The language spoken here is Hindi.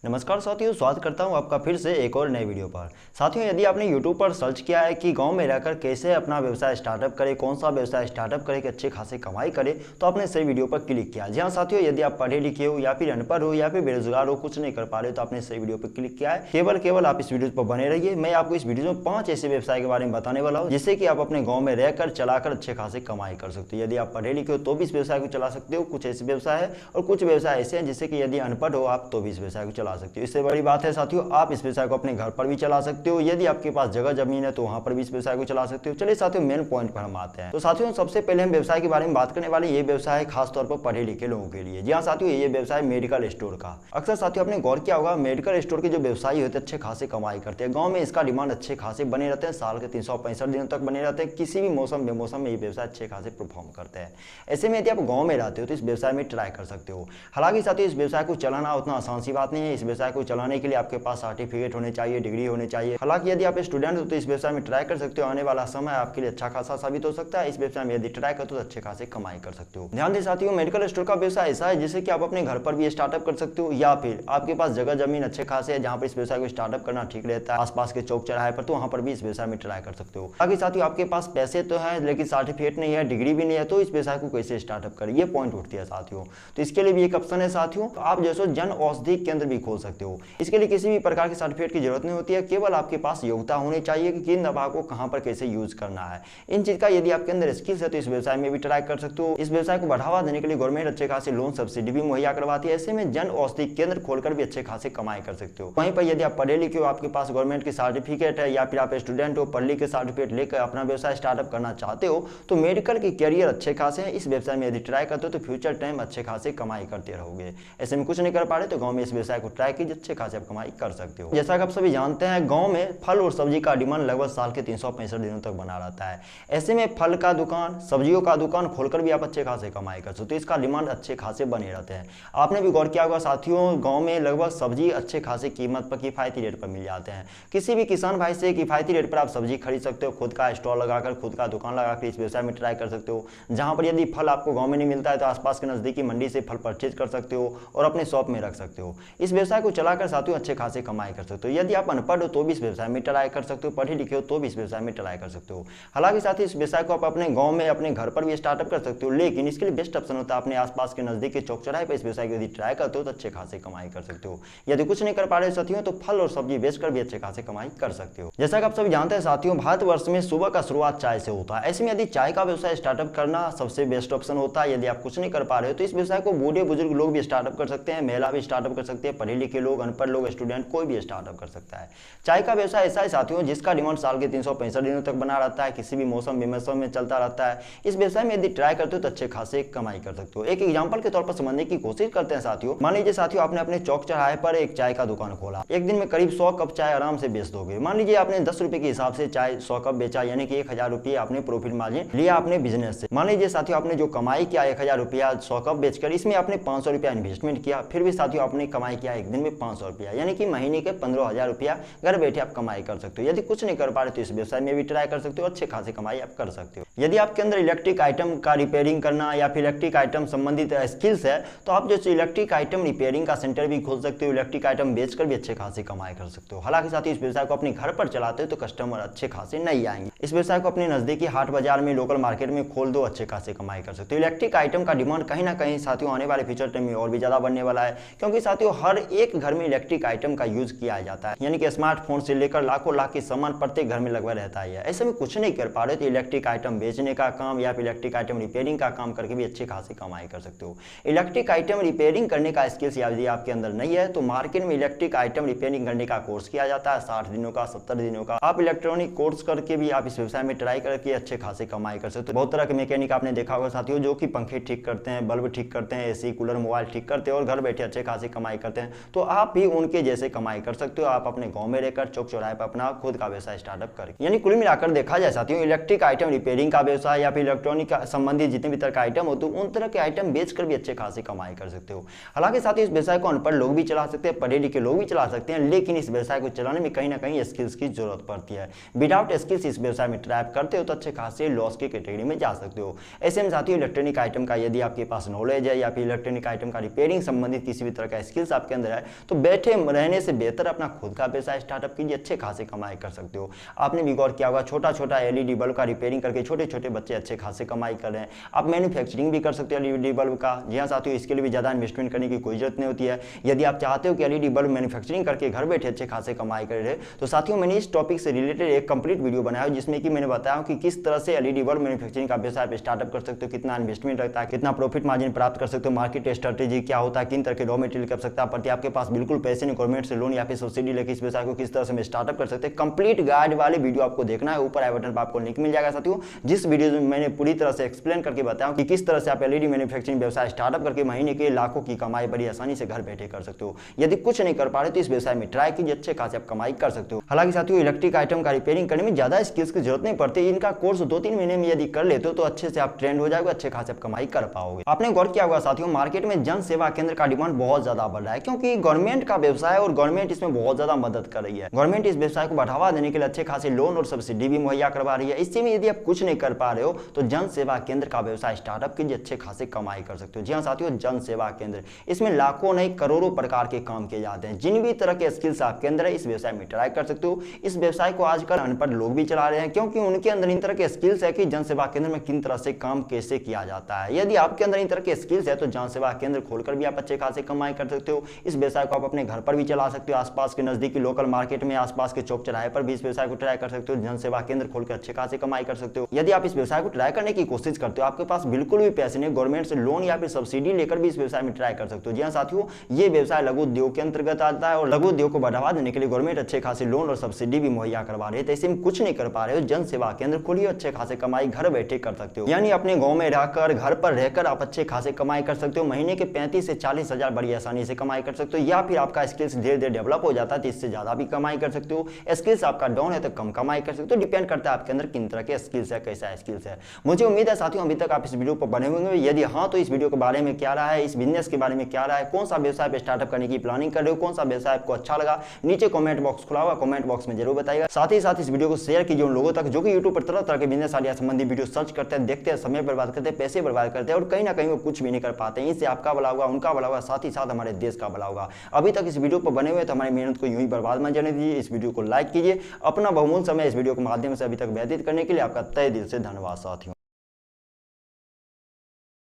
नमस्कार साथियों, स्वागत करता हूं आपका फिर से एक और नए वीडियो पर। साथियों, यदि आपने YouTube पर सर्च किया है कि गांव में रहकर कैसे अपना व्यवसाय स्टार्टअप करें, कौन सा व्यवसाय स्टार्टअप करें कि अच्छे खासे कमाई करें, तो आपने सही वीडियो पर क्लिक किया। जी हाँ साथियों, यदि आप पढ़े लिखे हो या फिर अनपढ़ हो या फिर बेरोजगार हो, कुछ नहीं कर पा रहे हो, तो आपने सही वीडियो पर क्लिक किया है। केवल आप इस वीडियो पर बने रहिए। मैं आपको इस वीडियो में 5 ऐसे व्यवसाय के बारे में बताने वाला हूँ जिससे कि आप अपने गाँव में रहकर चलाकर अच्छे खासे कमाई कर सकते हो। यदि आप पढ़े लिखे हो तो भी इस व्यवसाय को चला सकते हो। कुछ ऐसे व्यवसाय है और कुछ व्यवसाय ऐसे हैं जिससे कि यदि अनपढ़ हो आप तो भी इस व्यवसाय को चला सकते हो। इससे बड़ी बात है साथियों, आप इस व्यवसाय को अपने घर पर भी चला सकते हो। यदि आपके पास जगह जमीन है तो वहां पर भी इस व्यवसाय को चला सकते हो। चलिए साथियों, मेन पॉइंट पर हम आते हैं। तो साथियों, सबसे पहले हम व्यवसाय के बारे में बात करने वाले, ये व्यवसाय है खासतौर पर पढ़े लिखे लोगों के लिए। जी हाँ साथियों, ये व्यवसाय मेडिकल स्टोर का। अक्सर साथियों आपने गौर किया होगा, मेडिकल स्टोर के जो व्यवसायी होते हैं अच्छे खासे कमाई करते हैं। गाँव में इसका डिमांड अच्छे खासे बने रहते हैं, साल के 365 दिनों तक बने रहते हैं। किसी भी मौसम बेमौसम में ये व्यवसाय अच्छे खासे परफॉर्म करते हैं। ऐसे में यदि आप गाँव में रहते हो तो इस व्यवसाय में ट्राई कर सकते हो। हालांकि साथियों, इस व्यवसाय को चलाना उतना आसान सी बात नहीं है। इस व्यवसाय को चलाने के लिए आपके पास सर्टिफिकेट होने चाहिए, डिग्री होनी चाहिए। हालांकि यदि आप स्टूडेंट हो तो इस व्यवसाय में ट्राई कर सकते हो। आने वाला समय आपके लिए अच्छा खासा साबित हो सकता है। इस व्यवसाय में यदि ट्राई करते हो तो अच्छे खासे कमाई कर सकते हो। ध्यान दें साथियों, मेडिकल स्टोर का व्यवसाय ऐसा है जिससे कि आप अपने घर पर भी स्टार्टअप कर सकते हो या फिर आपके पास जगह जमीन अच्छे खासे है जहां पर इस व्यवसाय को स्टार्टअप करना ठीक रहता है, आसपास के चौक चौराहे पर, तो वहां पर भी इस व्यवसाय में ट्राई कर सकते हो। बाकी साथियों, आपके पास पैसे तो है लेकिन सर्टिफिकेट नहीं है, डिग्री भी नहीं है, तो इस व्यवसाय को कैसे स्टार्टअप करें, ये पॉइंट उठती है साथियों। तो इसके लिए भी एक ऑप्शन है साथियों, आप जैसे जन औषधि केंद्र भी खोल सकते हो। इसके लिए किसी भी प्रकार के सर्टिफिकेट की जरूरत नहीं होती है, केवल आपके पास योग्यता होनी चाहिए कि किन दवा को कहां पर कैसे यूज करना है। इन चीज का यदि आपके अंदर स्किल्स है तो इस व्यवसाय में भी ट्राई कर सकते हो। इस व्यवसाय को बढ़ावा देने के लिए गवर्नमेंट अच्छे खासे लोन सब्सिडी भी मुहैया करवाती है। ऐसे में जन औषधि केंद्र खोलकर भी अच्छे खासे कमाई कर सकते हो। वहीं पर यदि आप पढ़े लिखे हो, आपके पास गवर्नमेंट की सर्टिफिकेट है या फिर आप स्टूडेंट हो, पढ़ लिख के सर्टिफिकेट लेकर अपना व्यवसाय स्टार्टअप करना चाहते हो, तो मेडिकल की कैरियर अच्छे खासे हैं। इस व्यवसाय में यदि ट्राई करते हो तो फ्यूचर टाइम अच्छे खासे कमाई करते रहोगे। ऐसे में कुछ नहीं कर पा रहे तो गाँव में इस व्यवसाय को ट्राई कीजिए, अच्छे खासे आप कमाई कर सकते हो। जैसा कि आप सभी जानते हैं, गाँव में फल और सब्जी का डिमांड लगभग साल के 365 दिनों तक बना रहता है। ऐसे में फल का दुकान, सब्जियों का दुकान खोलकर भी आप अच्छे खासे कमाई कर सकते हो। तो इसका डिमांड अच्छे खासे बने रहते हैं। आपने भी गौर किया होगा साथियों, गांव में लगभग सब्जी अच्छे खासे कीमत पर, किफायती रेट पर मिल जाते हैं। किसी भी किसान भाई से किफायती रेट पर आप सब्जी खरीद सकते हो। खुद का स्टॉल लगाकर, खुद का दुकान लगाकर इस व्यवसाय में ट्राई कर सकते हो। जहां पर यदि फल आपको गाँव में नहीं मिलता है तो आसपास के नजदीकी मंडी से फल परचेज कर सकते हो और अपने शॉप में रख सकते हो। इस व्यवसाय को चलाकर साथियों अच्छे खासे कमाई कर सकते हो। यदि आप अनपढ़ हो तो भी इस व्यवसाय में ट्राई कर सकते हो, पढ़े लिखे हो तो भी इस व्यवसाय में ट्राई कर सकते हो। हालांकि साथ ही इस व्यवसाय को आप अपने गांव में, अपने घर पर भी स्टार्टअप कर सकते हो, लेकिन इसके लिए बेस्ट ऑप्शन होता है अपने आसपास के नजदीक के चौक चौराहे पर इस व्यवसाय को यदि ट्राई करते हो तो अच्छे खासे कमाई कर सकते हो। यदि कुछ नहीं कर पा रहे साथियों तो फल और सब्जी बेचकर भी अच्छे खासे कमाई कर सकते हो। जैसा कि आप सभी जानते हैं साथियों, भारतवर्ष में सुबह का शुरुआत चाय से होता है। ऐसे में यदि चाय का व्यवसाय स्टार्टअप करना सबसे बेस्ट ऑप्शन होता है। यदि आप कुछ नहीं कर पा रहे हो तो इस व्यवसाय को बूढ़े बुजुर्ग लोग भी स्टार्टअप कर सकते हैं, महिला भी स्टार्टअप कर सकते हैं, पढ़े लिखे लोग, अनपढ़ लोग, स्टूडेंट, कोई भी स्टार्टअप कर सकता है। चाय का व्यवसाय ऐसा है साथियों जिसका डिमांड साल के 365 दिनों तक बना रहता है, किसी भी मौसम बेमौसम में चलता रहता है। इस व्यवसाय में यदि ट्राई करते हो तो अच्छे खासे कमाई कर सकते हो। एक एग्जांपल के तौर पर समझने की कोशिश करते हैं साथियों। मान लीजिए साथियों, आपने अपने चौक चौराहे पर एक चाय का दुकान खोला। एक दिन में करीब 100 कप चाय आराम से बेच दोगे। मान लीजिए आपने 10 रुपए के हिसाब से चाय 100 कप बेचा, यानी कि 1000 रुपये आपने प्रॉफिट मार्जिन लिया अपने बिजनेस से। मान लीजिए साथियों, आपने जो कमाई किया 1000 रुपया 100 कप बेचकर, इसमें आपने 500 रुपया इन्वेस्टमेंट किया, फिर भी साथियों आपने कमाई किया एक दिन में 500 रुपया, यानी कि महीने के 15,000 रुपया घर बैठे आप कमाई कर सकते हो। यदि कुछ नहीं कर पा रहे तो इस व्यवसाय में भी ट्राई कर सकते हो, अच्छे खासे कमाई आप कर सकते हो। यदि आपके अंदर इलेक्ट्रिक आइटम का रिपेयरिंग करना या फिर इलेक्ट्रिक आइटम संबंधित स्किल्स है तो आप जो इलेक्ट्रिक आइटम रिपेयरिंग का सेंटर भी खोल सकते हो। इलेक्ट्रिक आइटम बेचकर भी अच्छे खासे कमाई कर सकते हो। हालांकि साथ ही इस व्यवसाय को अपने घर पर चलाते हो तो कस्टमर अच्छे खासे नहीं आएंगे। इस व्यवसाय को अपने नजदीकी हाट बाजार में, लोकल मार्केट में खोल दो, अच्छे खासे कमाई कर सकते हो। इलेक्ट्रिक आइटम का डिमांड कहीं ना कहीं साथियों आने वाले फ्यूचर टाइम में और भी ज्यादा बढ़ने वाला है, क्योंकि साथियों हर एक घर में इलेक्ट्रिक आइटम का यूज किया जाता है, यानी कि स्मार्टफोन से लेकर लाखों लाख के सामान प्रत्येक घर में लगभग रहता है। ऐसे में कुछ नहीं कर पा रहे तो इलेक्ट्रिक आइटम बेचने का काम या फिर इलेक्ट्रिक आइटम रिपेयरिंग का काम करके भी अच्छे खासे कमाई कर सकते हो। इलेक्ट्रिक आइटम रिपेयरिंग करने का स्किल्स यदि आपके अंदर नहीं है तो मार्केट में इलेक्ट्रिक आइटम रिपेयरिंग करने का कोर्स किया जाता है, 60 दिनों का, 70 दिनों का। आप इलेक्ट्रॉनिक कोर्स करके भी आप इस व्यवसाय में ट्राई करके अच्छे खासे कमाई कर सकते हो। बहुत तरह के मैकेनिक आपने देखा होगा साथियों, जो कि पंखे ठीक करते हैं, बल्ब ठीक करते हैं, एसी, कूलर, मोबाइल ठीक करते हैं और घर बैठे अच्छे खासे कमाई करते हैं। तो आप भी उनके जैसे कमाई कर सकते हो। आप अपने गाँव में रहकर चौक चौराहे पर अपना खुद का व्यवसाय स्टार्टअप करके, यानी कुल मिलाकर देखा जाए साथियों, इलेक्ट्रिक आइटम रिपेयरिंग का व्यवसाय या फिर इलेक्ट्रॉनिक संबंधित जितने भी तरह का आइटम हो तो उन तरह के आइटम बेचकर भी अच्छे खासे कमाई कर सकते हो। हालांकि साथ ही इस व्यवसाय को अनपढ़ लोग भी चला सकते हैं, पढ़े लिखे लोग भी चला सकते हैं, लेकिन इस व्यवसाय को चलाने में कहीं ना कहीं स्किल्स की जरूरत पड़ती है। विदाउट स्किल्स इस व्यवसाय में ट्राई करते हो तो अच्छे खासे लॉस की कैटेगरी में जा सकते हो। ऐसे में साथियों इलेक्ट्रॉनिक आइटम का यदि आपके पास नॉलेज है या फिर इलेक्ट्रॉनिक आइटम का रिपेयरिंग संबंधित किसी भी तरह का स्किल्स आपके अंदर है तो बैठे रहने से बेहतर अपना खुद का व्यवसाय स्टार्टअप कीजिए, अच्छे खासे कमाई कर सकते हो। आपने भी गौर किया होगा, छोटा छोटा एलईडी बल्ब का रिपेयरिंग करके छोटे छोटे बच्चे अच्छे खासे कमाई कर रहे हैं। आप मैन्युफैक्चरिंग भी कर सकते हो एलईडी बल्ब का। जी हाँ साथियों, इसके लिए भी ज़्यादा इन्वेस्टमेंट करने की कोई जरूरत नहीं होती है। यदि आप चाहते हो कि एलईडी बल्ब मैन्युफैक्चरिंग करके घर बैठे अच्छे खासे कमाई कर रहे तो साथियों मैंने इस टॉपिक से रिलेटेड एक कंप्लीट वीडियो बनाया जिसमें कि मैंने बताया कि किस तरह से एलईडी बल्ब मैन्युफैक्चरिंग का व्यवसाय स्टार्टअप कर सकते हो, कितना इन्वेस्टमेंट लगता है, कितना प्रॉफिट मार्जिन प्राप्त कर सकते हो, मार्केट स्ट्रेटेजी क्या होता है, किन तरह के रॉ मटेरियल की आवश्यकता पड़ती है, आपके पास बिल्कुल पैसे नहीं, गवर्नमेंट से लोन या फिर सब्सिडी लेकर इस व्यवसाय को किस तरह से स्टार्टअप कर सकते हैं। कंप्लीट गाइड वाली वीडियो आपको देखना है, ऊपर आई बटन पर आपको लिंक मिल जाएगा साथियों, जिस वीडियो में मैंने पूरी तरह से एक्सप्लेन करके बताया कि किस तरह से आप एलईडी मैन्युफैक्चरिंग व्यवसाय स्टार्टअप करके महीने के लाखों की कमाई बड़ी आसानी से घर बैठे कर सकते हो। यदि कुछ नहीं कर पा रहे तो इस व्यवसाय में ट्राई कीजिए, अच्छे खासे आप कमाई कर सकते हो। हालांकि साथियों इलेक्ट्रिक आइटम का रिपेयरिंग करने में ज्यादा स्किल्स की जरूरत नहीं पड़ती, इनका कोर्स 2-3 महीने में यदि कर लेते हो तो अच्छे से आप ट्रेंड हो जाओगे, अच्छे खासे आप कमाई कर पाओगे। आपने गौर किया होगा साथियों, मार्केट में जन सेवा केंद्र का डिमांड बहुत ज्यादा बढ़ रहा है क्योंकि गवर्नमेंट का व्यवसाय और गवर्नमेंट इसमें बहुत ज्यादा मदद कर रही है। गवर्नमेंट इस व्यवसाय को बढ़ावा देने के लिए अच्छे खासे लोन और सब्सिडी भी मुहैया करवा रही है। इससे में यदि आप कुछ नहीं कर पा रहे हो तो जन सेवा केंद्र का व्यवसाय स्टार्टअप कीजिए, अच्छे खासे कमाई कर सकते हो। जी हाँ साथियों, जन सेवा केंद्र, इसमें लाखों नहीं करोड़ों प्रकार के काम किए जाते हैं। जिन भी तरह के स्किल्स आपके अंदर है इस व्यवसाय में ट्राई कर सकते हो। इस व्यवसाय को आजकल अनपढ़ लोग भी चला रहे हैं क्योंकि उनके अंदर इन तरह के स्किल्स है कि जन सेवा केंद्र में किन तरह से काम कैसे किया जाता है। यदि आपके अंदर इन तरह के स्किल्स है तो जन सेवा केंद्र खोलकर भी आप अच्छे खासे कमाई कर सकते हो। इस व्यवसाय को आप अपने घर पर भी चला सकते हो, आसपास के नजदीकी लोकल मार्केट में, आसपास के चौक चौराहे पर भी इस व्यवसाय को ट्राई कर सकते हो। जन सेवा केंद्र खोलकर अच्छे खासे कमाई कर सकते हो। यदि आप इस व्यवसाय को ट्राई करने की कोशिश करते हो, आपके पास बिल्कुल भी पैसे नहीं, गवर्नमेंट से लोन या फिर सब्सिडी लेकर भी इस व्यवसाय में ट्राई कर सकते हो। जी हाँ साथियों, ये व्यवसाय लघु उद्योग के अंतर्गत आता है और लघु उद्योग को बढ़ावा देने के लिए गवर्नमेंट अच्छे खासे लोन और सब्सिडी भी मुहैया करवा रही है। तो ऐसे में कुछ नहीं कर पा रहे हो, जन सेवा केंद्र खोलिए, अच्छे खासे कमाई घर बैठे कर सकते हो। यानी अपने गांव में रहकर, घर पर रहकर आप अच्छे खासे कमाई कर सकते हो। महीने के 35 से 40 हजार बड़ी आसानी से कमाई कर सकते हो। या फिर आपका स्किल्स धीरे धीरे डेवलप हो जाता है तो इससे ज्यादा भी कमाई कर सकते हो। स्किल्स आपका डाउन है तो कम कमाई कर सकते हो। डिपेंड करता है आपके अंदर किन तरह के स्किल्स है, कैसा स्किल्स है। मुझे उम्मीद है साथियों अभी तक आप इस वीडियो पर बने होंगे। यदि हाँ तो इस वीडियो के बारे में क्या रहा है, इस बिजनेस के बारे में क्या रहा है, कौन सा व्यवसाय पे स्टार्टअप करने की प्लानिंग कर रहे हो, कौन सा व्यवसाय आपको अच्छा लगा, नीचे कमेंट बॉक्स खुला हुआ, कमेंट बॉक्स में जरूर बताइएगा। साथ ही साथ इस वीडियो को शेयर कीजिए उन लोगों तक जो कि यूट्यूब पर तरह तरह के बिजनेस आइडिया संबंधी वीडियो सर्च करते हैं, देखते हैं, समय बर्बाद करते हैं, पैसे बर्बाद करते हैं और कहीं ना कहीं वो कुछ भी नहीं कर पाते हैं। इससे आपका भला होगा, उनका भला होगा, साथ ही साथ हमारे देश का भला होगा। अभी तक इस वीडियो पर बने हुए तो हमारी मेहनत को यूं ही बर्बाद मत जाने दीजिए। इस वीडियो को लाइक कीजिए। अपना बहुमूल्य समय इस वीडियो के माध्यम से अभी तक व्यतीत करने के लिए आपका तहे दिल से धन्यवाद साथियों।